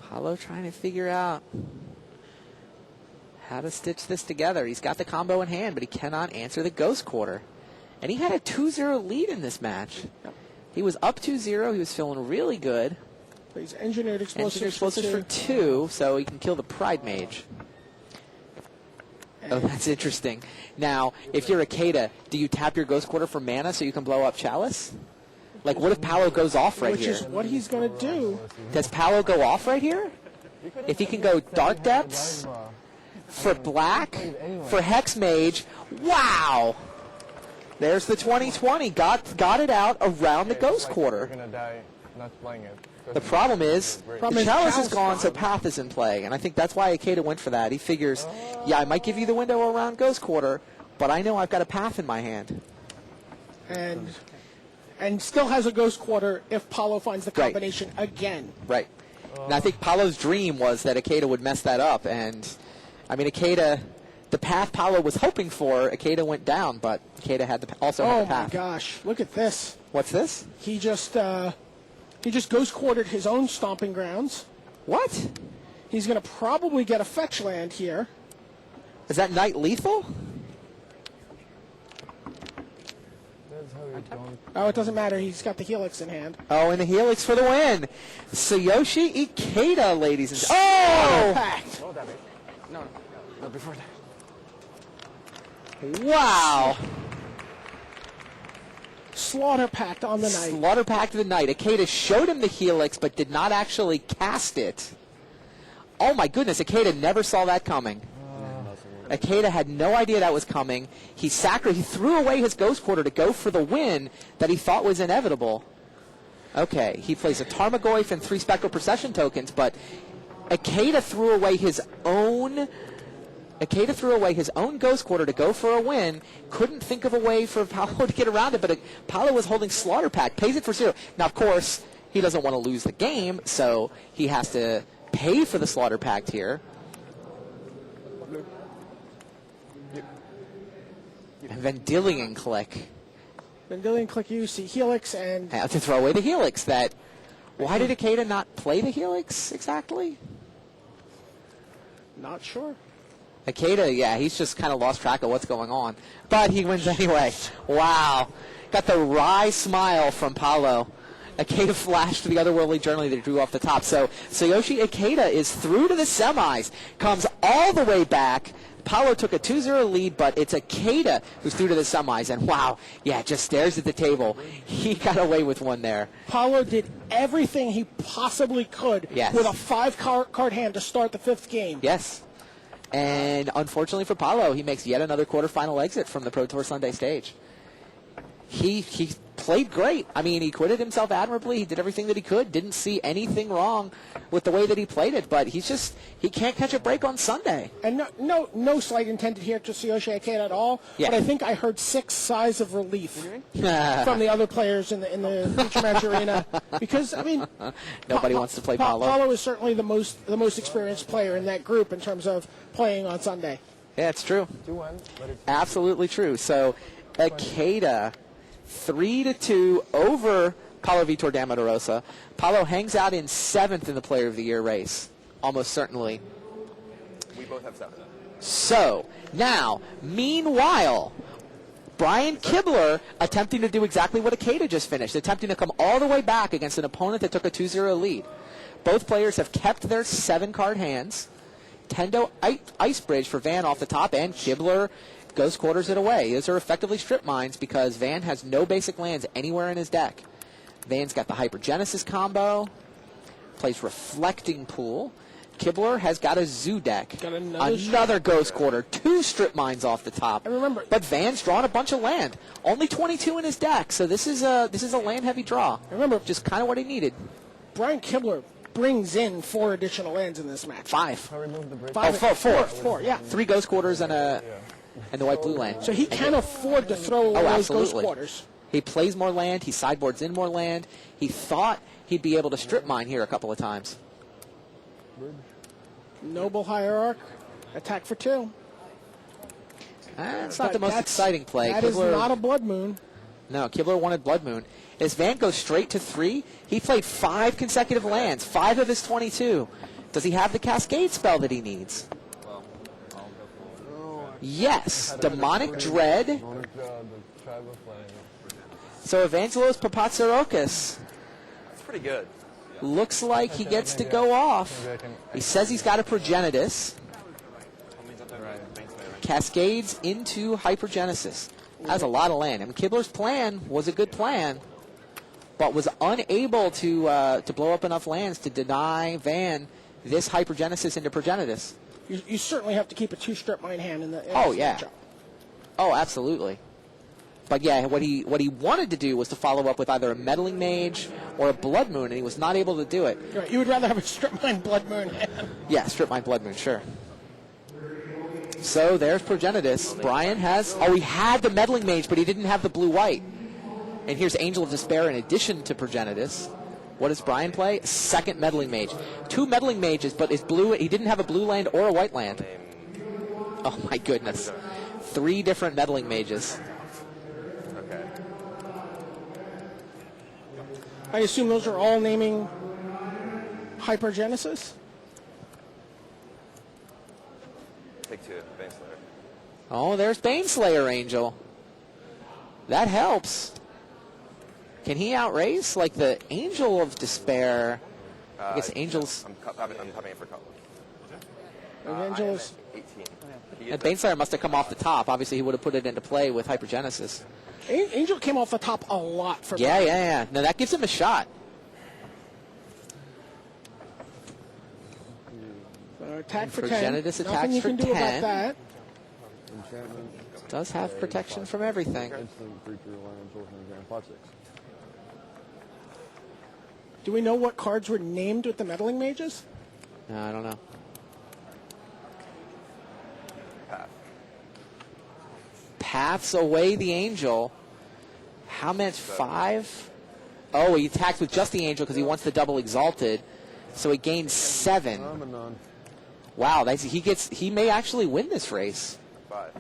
Paulo trying to figure out how to stitch this together. He's got the combo in hand, but he cannot answer the ghost quarter. And he had a 2-0 lead in this match. Yep. He was up 2-0. He was feeling really good. He's engineered explosives, for 2, so he can kill the Pride Mage. Oh, that's interesting. Now, if you're IKEDA, do you tap your ghost quarter for mana so you can blow up Chalice? Like, what if Paulo goes off right here? Which is what he's going to do. Does Paulo go off right here? If he can go Dark Depths for black, for Hex Mage, wow! There's the 2020. Got it out around the ghost quarter. The problem is, the Chalice is gone, so Path is in play. And I think that's why IKEDA went for that. He figures, yeah, I might give you the window around ghost quarter, but I know I've got a Path in my hand. And still has a ghost quarter if Paulo finds the combination again. Right. And I think Paulo's dream was that IKEDA would mess that up. And, I mean, IKEDA, the path Paulo was hoping for, IKEDA went down, but IKEDA had also had the path. Oh, my gosh. Look at this. What's this? He just ghost quartered his own stomping grounds. What? He's going to probably get a fetch land here. Is that Knight lethal? Oh, it doesn't matter. He's got the Helix in hand. Oh, and the Helix for the win. TSUYOSHI IKEDA, ladies and gentlemen. Packed. No, before that. Wow. Slaughter packed on the night. Slaughter packed the Knight. IKEDA showed him the Helix, but did not actually cast it. Oh, my goodness. IKEDA never saw that coming. IKEDA had no idea that was coming. He threw away his ghost quarter to go for the win that he thought was inevitable. Okay, he plays a Tarmogoyf and 3 Spectral Procession tokens, but IKEDA threw away his own ghost quarter to go for a win. Couldn't think of a way for Paulo to get around it, but Paulo was holding Slaughter Pact, pays it for 0. Now, of course, he doesn't want to lose the game, so he has to pay for the Slaughter Pact here. And Vendilion Click. Vendilion Click, you see Helix and... To throw away the Helix. Why did IKEDA not play the Helix exactly? Not sure. IKEDA, yeah, he's just kind of lost track of what's going on. But he wins anyway. Wow. Got the wry smile from Paulo. IKEDA flashed to the otherworldly journey that he drew off the top. So TSUYOSHI IKEDA is through to the semis. Comes all the way back. Paulo took a 2-0 lead, but it's IKEDA who's through to the semis. And wow, yeah, just stares at the table. He got away with one there. Paulo did everything he possibly could with a 5-card hand to start the 5th game. Yes. And unfortunately for Paulo, he makes yet another quarterfinal exit from the Pro Tour Sunday stage. He played great. I mean, he acquitted himself admirably. He did everything that he could. Didn't see anything wrong with the way that he played it, but he can't catch a break on Sunday. And no slight intended here to TSUYOSHI IKEDA at all, but I think I heard 6 sighs of relief from the other players in the feature match arena, because, I mean... Nobody wants to play Paulo. Paulo is certainly the most experienced player in that group in terms of playing on Sunday. Yeah, it's true. Absolutely true. So, IKEDA... 3-2 over Paulo VITOR DAMO ROSA. Paulo hangs out in 7th in the Player of the Year race, almost certainly. We both have 7. So, now, meanwhile, Brian KIBLER attempting to do exactly what IKEDA just finished, attempting to come all the way back against an opponent that took a 2-0 lead. Both players have kept their 7-card hands. Tendo Ice Bridge for Van off the top, and KIBLER ghost quarters it away. Those are effectively strip mines because Van has no basic lands anywhere in his deck. Van's got the Hypergenesis combo, plays Reflecting Pool. KIBLER has got a Zoo deck. Got another ghost quarter, 2 strip mines off the top. And remember, but Van's drawn a bunch of land. Only 22 in his deck, so this is a land-heavy draw. Remember, just kind of what he needed. Brian KIBLER brings in 4 additional lands in this match. 5. I removed the bridge. Four, yeah. 3 ghost quarters and the white-blue land. So he can afford to throw away those ghost quarters. He plays more land. He sideboards in more land. He thought he'd be able to strip mine here a couple of times. Noble Hierarch, attack for 2. That's not the most exciting play. That is not a Blood Moon. No, KIBLER wanted Blood Moon. As Van goes straight to 3, he played 5 consecutive lands, 5 of his 22. Does he have the Cascade spell that he needs? Yes, Demonic Dread. So Evangelos Papatsaroukas. That's pretty good. Looks like he gets to go off. He says he's got a Progenitus. Cascades into Hypergenesis. That's a lot of land. I mean, Kibler's plan was a good plan, but was unable to blow up enough lands to deny Van this Hypergenesis into Progenitus. You certainly have to keep a 2-strip mine hand in the yeah. matchup. Oh, absolutely. But yeah, what he wanted to do was to follow up with either a Meddling Mage or a Blood Moon, and he was not able to do it. Right. You would rather have a strip mine Blood Moon hand. Yeah, strip mine Blood Moon, sure. So there's Progenitus. Brian has... Oh, he had the Meddling Mage, but he didn't have the blue-white. And here's Angel of Despair in addition to Progenitus. What does Brian play? A second Meddling Mage. 2 Meddling Mages, but his blue... He didn't have a blue land or a white land. Oh, my goodness. 3 different Meddling Mages. Okay. I assume those are all naming Hypergenesis? Take 2, Baneslayer. Oh, there's Baneslayer, Angel. That helps. Can he outrace? Like the Angel of Despair. I guess Angels... I'm coming in for color. Evangelos. 18. And Baneslayer must have come off the top. Obviously, he would have put it into play with Hypergenesis. Angel came off the top a lot for Yeah. No, that gives him a shot. Attack for Progenitus 10. attacks Nothing you for can do 10. about that. Does have protection from everything. Do we know what cards were named with the Meddling Mages? No, I don't know. Paths away the Angel. How much? 5? Oh, he attacks with just the Angel because he wants the double Exalted. So he gains 7. Wow, he may actually win this race. 5.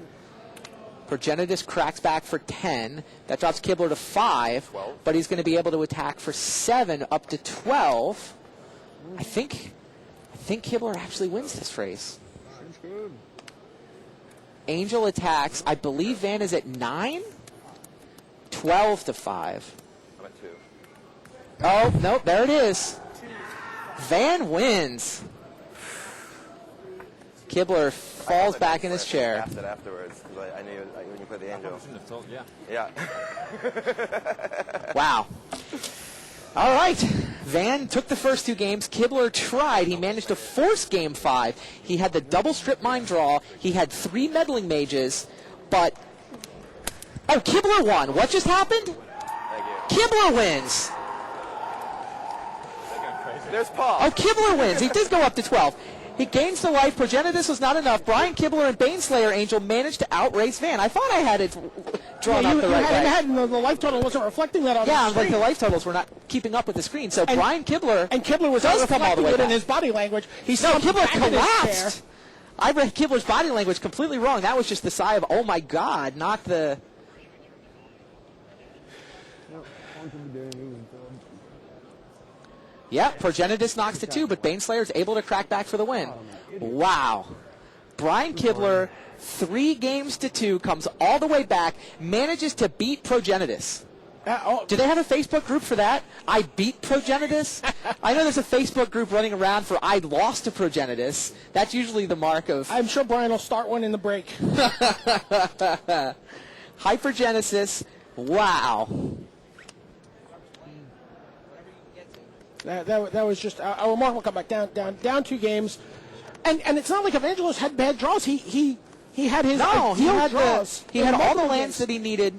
Progenitus cracks back for 10. That drops Kibler to 5, 12. but he's going to be able to attack for 7 up to 12. I think Kibler actually wins this race. Angel attacks. I believe Van is at 9? 12 to 5. I'm at 2. Oh, nope, there it is. Van wins. Kibler falls back in his chair. I asked it afterwards because I knew when you played the Angel. Yeah. Yeah. Wow. All right. Van took the first 2 games. Kibler tried. He managed to force Game 5. He had the double strip mine draw. He had 3 Meddling Mages, but... Oh, Kibler won. What just happened? Thank you. Kibler wins. There's Paul. Oh, Kibler wins. He did go up to 12. He gains the life. Progenitus was not enough. Brian Kibler and Baneslayer Angel managed to outrace Van. I thought I had it drawn up the right way. The life total wasn't reflecting that on the screen. Yeah, like the life totals were not keeping up with the screen. So Brian Kibler and Kibler was does come all the way it back. in his body language. Kibler collapsed. I read Kibler's body language completely wrong. That was just the sigh of, oh my God, not the... Yeah, Progenitus knocks to 2, but Baneslayer is able to crack back for the win. Wow. Brian Kibler, 3 games to 2, comes all the way back, manages to beat Progenitus. Do they have a Facebook group for that? I beat Progenitus? I know there's a Facebook group running around for I lost to Progenitus. That's usually the mark of... I'm sure Brian will start one in the break. Hypergenesis, wow. That was just a remarkable comeback. Down 2 games, and it's not like Evangelos had bad draws. He had his draws. He had all the lands that he needed.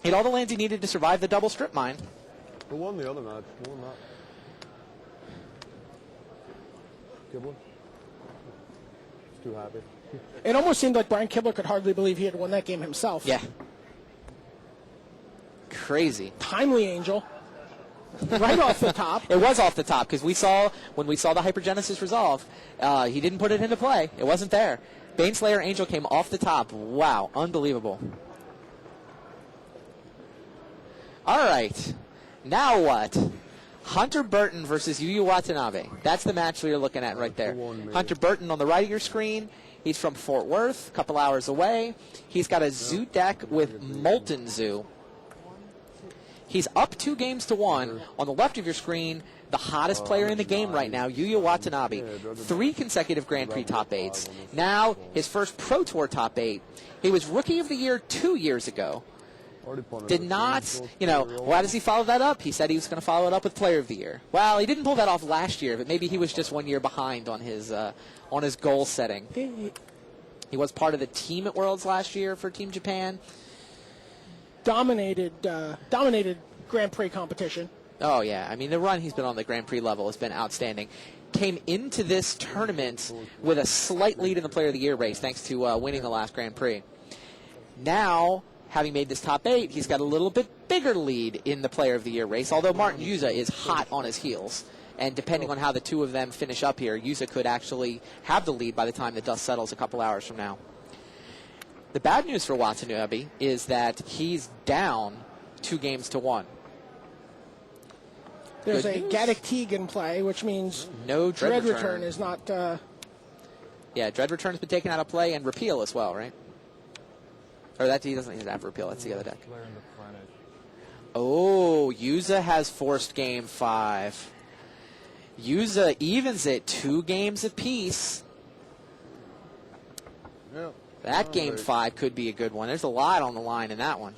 He had all the lands he needed to survive the double strip mine. Who won the other match? Who won that? Kibler? He's too happy. It almost seemed like Brian Kibler could hardly believe he had won that game himself. Yeah. Crazy. Timely Angel. Right off the top. It was off the top because when we saw the Hypergenesis resolve, he didn't put it into play. It wasn't there. Baneslayer Angel came off the top. Wow, unbelievable. All right, now what? Hunter Burton versus Yuuya Watanabe. That's the match we are looking at right there. Hunter Burton on the right of your screen. He's from Fort Worth, a couple hours away. He's got a zoo deck with Molten Zoo. He's up 2-1. On the left of your screen, the hottest player in the game right now, Yuuya Watanabe. 3 consecutive Grand Prix top 8s. Now, his first Pro Tour top 8. He was Rookie of the Year 2 years ago. Did not, why does he follow that up? He said he was going to follow it up with Player of the Year. Well, he didn't pull that off last year, but maybe he was just 1 year behind on his goal setting. He was part of the team at Worlds last year for Team Japan. Dominated Grand Prix competition. Oh, yeah. I mean, the run he's been on the Grand Prix level has been outstanding. Came into this tournament with a slight lead in the Player of the Year race, thanks to winning the last Grand Prix. Now, having made this top 8, he's got a little bit bigger lead in the Player of the Year race, although Martin Yuza is hot on his heels. And depending on how the two of them finish up here, Yuza could actually have the lead by the time the dust settles a couple hours from now. The bad news for Watanabe is that he's down 2-1. There's a Gaddock Teague in play, which means no Dread Return is not... Yeah, Dread Return has been taken out of play, and Repeal as well, right? Or that he doesn't have Repeal, that's the other deck. Oh, Yuza has forced Game 5. Yuza evens it 2 games apiece. Yep. That Game 5 could be a good one. There's a lot on the line in that one.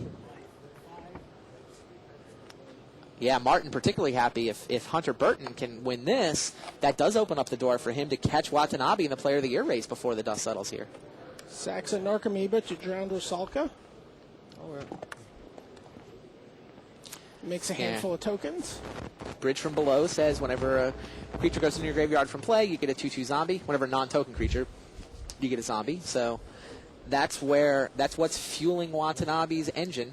Yeah, Martin particularly happy if Hunter Burton can win this. That does open up the door for him to catch Watanabe in the Player of the Year race before the dust settles here. Saxon Narcomoeba to drown Rusalka. Oh, yeah. Makes a handful of tokens. Bridge from Below says whenever a creature goes into your graveyard from play, you get a 2/2 zombie. Whenever a non-token creature, you get a zombie. So that's what's fueling Watanabe's engine.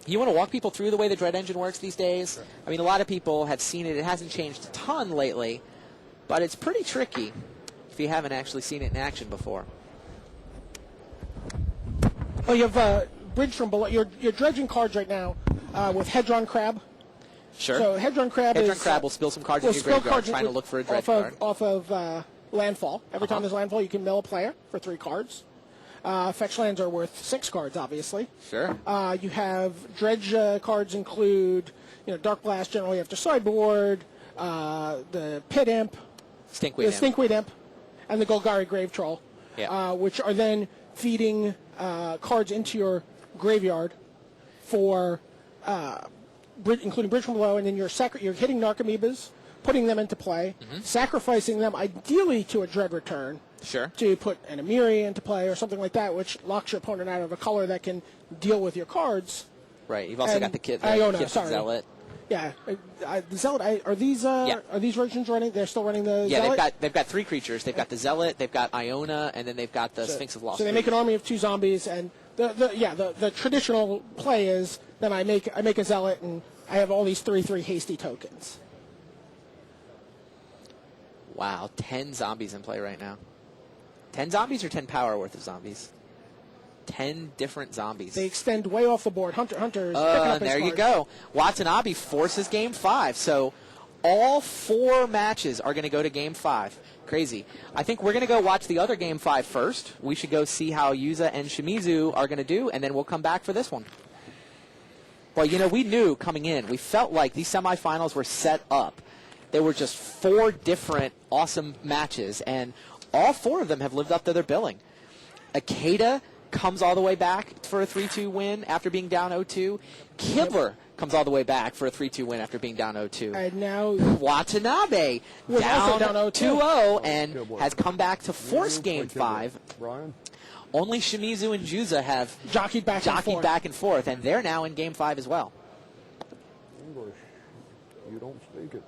You want to walk people through the way the Dread engine works these days? Sure. I mean, a lot of people have seen it. It hasn't changed a ton lately, but it's pretty tricky if you haven't actually seen it in action before. Oh, you have Bridge from Below. You're dredging cards right now with Hedron Crab. Sure. So Hedron Crab will spill some cards in your graveyard trying to look for a Dread card. Off of landfall. Every time there's landfall, you can mill a player for 3 cards. Fetch lands are worth 6 cards, obviously. Sure. You have dredge cards include, Dark Blast generally after sideboard, the Pit Imp, Stinkweed Imp, and the Golgari Grave Troll, which are then feeding cards into your graveyard for, including Bridge from Below, and then you're hitting Narcomoebas, putting them into play, sacrificing them ideally to a Dread Return. Sure. To put an Amiri into play or something like that, which locks your opponent out of a color that can deal with your cards. Right. You've also got the kit. Zealot. Yeah, the Zealot. Are these versions running? They're still running the Zealot? Yeah, they've got 3 creatures. They've got the Zealot, they've got Iona, and then they've got the Sphinx of Lost. So they make an army of 2 zombies, and the traditional play is then I make a Zealot, and I have all these 3/3 hasty tokens. Wow, 10 zombies in play right now. 10 zombies or 10 power worth of zombies? 10 different zombies. They extend way off the board. Hunter is picking up his there you cards. go. Watanabe forces Game 5. So all 4 matches are going to go to Game 5. Crazy. I think we're going to go watch the other Game 5 first. We should go see how Yuza and Shimizu are going to do, and then we'll come back for this one. Well, we knew coming in. We felt like these semifinals were set up. There were just 4 different awesome matches, and all 4 of them have lived up to their billing. IKEDA comes all the way back for a 3-2 win after being down 0-2. KIBLER comes all the way back for a 3-2 win after being down 0-2. And now Watanabe down 2-0 and has come back to force Game 5. Only Shimizu and Juza have jockeyed back and forth, and they're now in Game 5 as well. English. You don't speak it.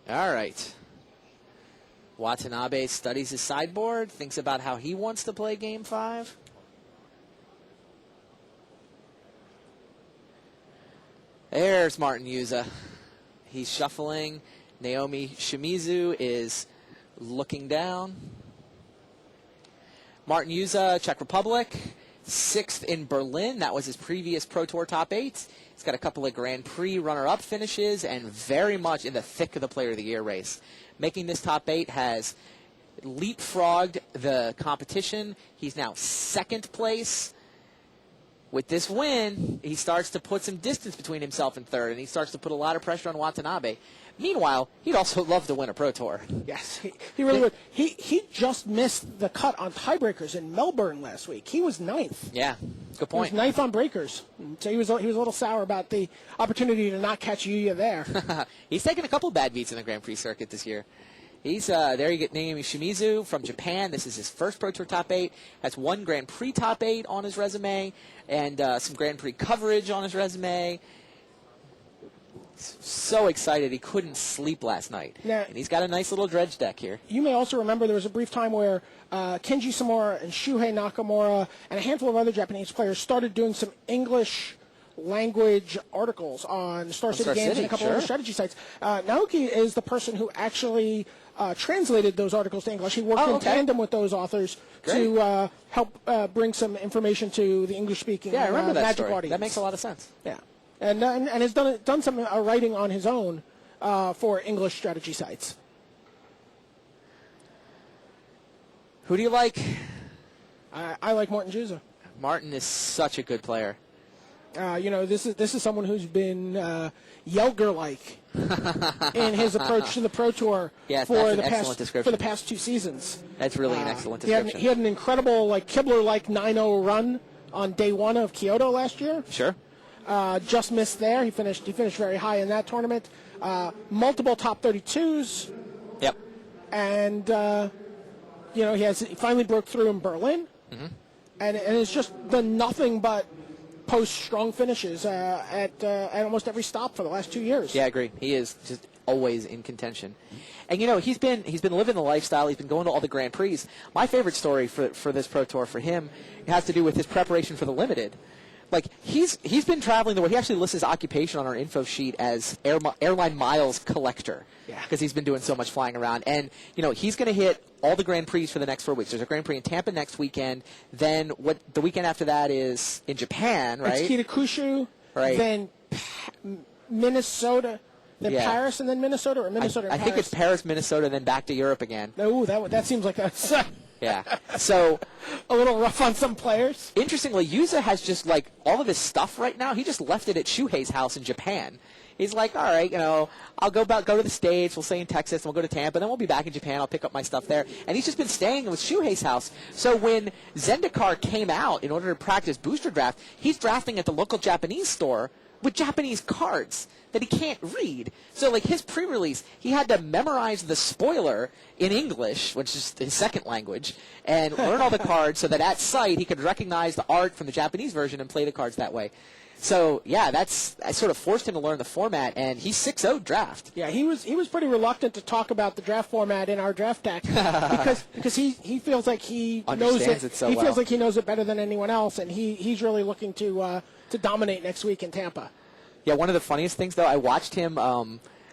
All right. Watanabe studies his sideboard, thinks about how he wants to play Game 5. There's Martin Yuza. He's shuffling. Naomi Shimizu is looking down. Martin YUUYA, Czech Republic, 6th in Berlin. That was his previous Pro Tour top 8. He's got a couple of Grand Prix runner-up finishes and very much in the thick of the Player of the Year race. Making this top 8 has leapfrogged the competition. He's now 2nd place. With this win, he starts to put some distance between himself and 3rd, and he starts to put a lot of pressure on Watanabe. Meanwhile, he'd also love to win a Pro Tour. Yes, he really would. He just missed the cut on tiebreakers in Melbourne last week. He was 9th. Yeah, good point. He was 9th on breakers. So he was a little sour about the opportunity to not catch YUUYA there. He's taken a couple bad beats in the Grand Prix circuit this year. He's there. You get Naomi Shimizu from Japan. This is his first Pro Tour top 8. Has 1 Grand Prix top 8 on his resume and some Grand Prix coverage on his resume. So excited he couldn't sleep last night. Now, and he's got a nice little dredge deck here. You may also remember there was a brief time where Kenji Samura and Shuhei Nakamura and a handful of other Japanese players started doing some English language articles on Star City Games and a couple of other strategy sites. Naoki is the person who actually translated those articles to English. He worked in tandem with those authors to help bring some information to the English-speaking I remember that Magic story. audience. That makes a lot of sense. Yeah, and has done some writing on his own for English strategy sites. Who do you like? I like Martin YUUYA. Martin is such a good player. This is someone who's been Yelger-like in his approach to the Pro Tour for the past 2 seasons. That's really an excellent description. He had an incredible, Kibler-like 9-0 run on day 1 of Kyoto last year. Sure. Just missed there. He finished very high in that tournament. Multiple top 32s. Yep. And he finally broke through in Berlin. Mm-hmm. And it's just done nothing but post strong finishes at almost every stop for the last 2 years. Yeah, I agree. He is just always in contention. And he's been living the lifestyle. He's been going to all the Grand Prix. My favorite story for this Pro Tour for him has to do with his preparation for the Limited. He's been traveling the world. He actually lists his occupation on our info sheet as airline miles collector. Yeah. Because he's been doing so much flying around. And, he's going to hit all the Grand Prix for the next 4 weeks. There's a Grand Prix in Tampa next weekend. Then the weekend after that is in Japan, right? It's Kitakushu, right. Then Minnesota, then Paris, and then Minnesota, or Minnesota and Paris? I think it's Paris, Minnesota, then back to Europe again. Oh, that seems like that's... Yeah. So a little rough on some players. Interestingly, YUUYA has just all of his stuff right now. He just left it at Shuhei's house in Japan. He's like, all right, I'll go to the States. We'll stay in Texas, and we'll go to Tampa, then we'll be back in Japan. I'll pick up my stuff there. And he's just been staying with Shuhei's house. So when Zendikar came out in order to practice booster draft, he's drafting at the local Japanese store with Japanese cards that he can't read. So his pre-release, he had to memorize the spoiler in English, which is his second language, and learn all the cards so that at sight he could recognize the art from the Japanese version and play the cards that way. So, I sort of forced him to learn the format, and he's 6-0 draft. Yeah, he was pretty reluctant to talk about the draft format in our draft deck because he feels like he knows it so well. He feels like he knows it better than anyone else, and he's really looking to dominate next week in Tampa. Yeah, one of the funniest things, though, I watched him,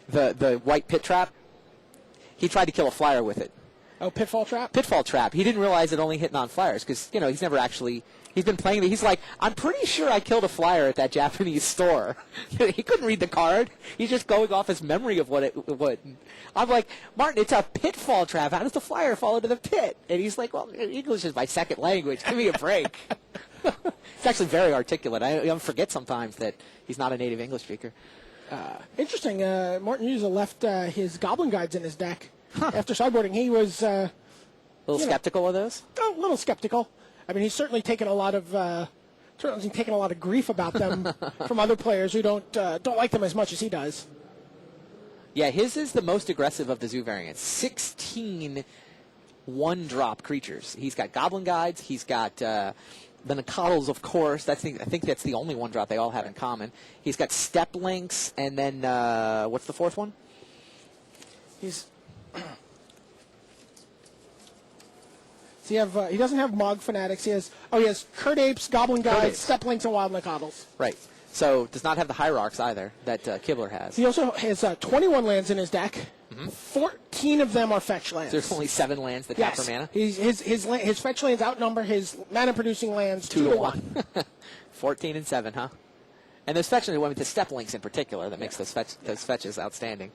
the white pit trap, he tried to kill a flyer with it. Oh, pitfall trap? Pitfall trap. He didn't realize it only hit non-flyers because, he's never actually... He's been playing it. He's like, I'm pretty sure I killed a flyer at that Japanese store. He couldn't read the card. He's just going off his memory of what it would. I'm like, Martin, it's a pitfall trap. How does the flyer fall into the pit? And he's like, well, English is my second language. Give me a break. He's actually very articulate. I forget sometimes that he's not a native English speaker. Interesting. Martin YUUYA left his Goblin Guides in his deck after sideboarding. He was a little skeptical of those. A little skeptical. I mean, he's certainly taken a lot of grief about them from other players who don't like them as much as he does. Yeah, his is the most aggressive of the zoo variants. 16 one-drop creatures. He's got Goblin Guides. He's got the Nacatls, of course. I think that's the only one-drop they all have in common. He's got Step Links, and then what's the fourth one? He doesn't have Mog Fanatics. He has Kurt Apes, Goblin Guides, Step Links, and Wild Nacatls. Right. So does not have the Hierarchs either that KIBLER has. He also has 21 lands in his deck. 14 of them are fetch lands. There's only 7 lands that tap for mana? His fetch lands outnumber his mana-producing lands 2 to 1. 14 and 7, huh? And those fetch lands, the step links in particular, that makes those fetches outstanding.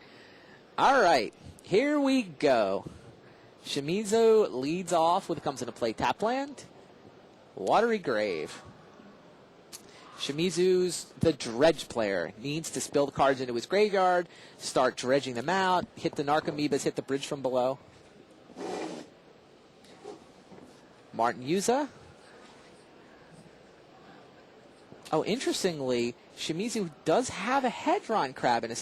All right, here we go. Shimizu leads off with comes into play tap land, Watery Grave. Shimizu's the dredge player. Needs to spill the cards into his graveyard, start dredging them out, hit the Narcomoebas, hit the bridge from below. Martin Yuza. Oh, interestingly, Shimizu does have a Hedron Crab in his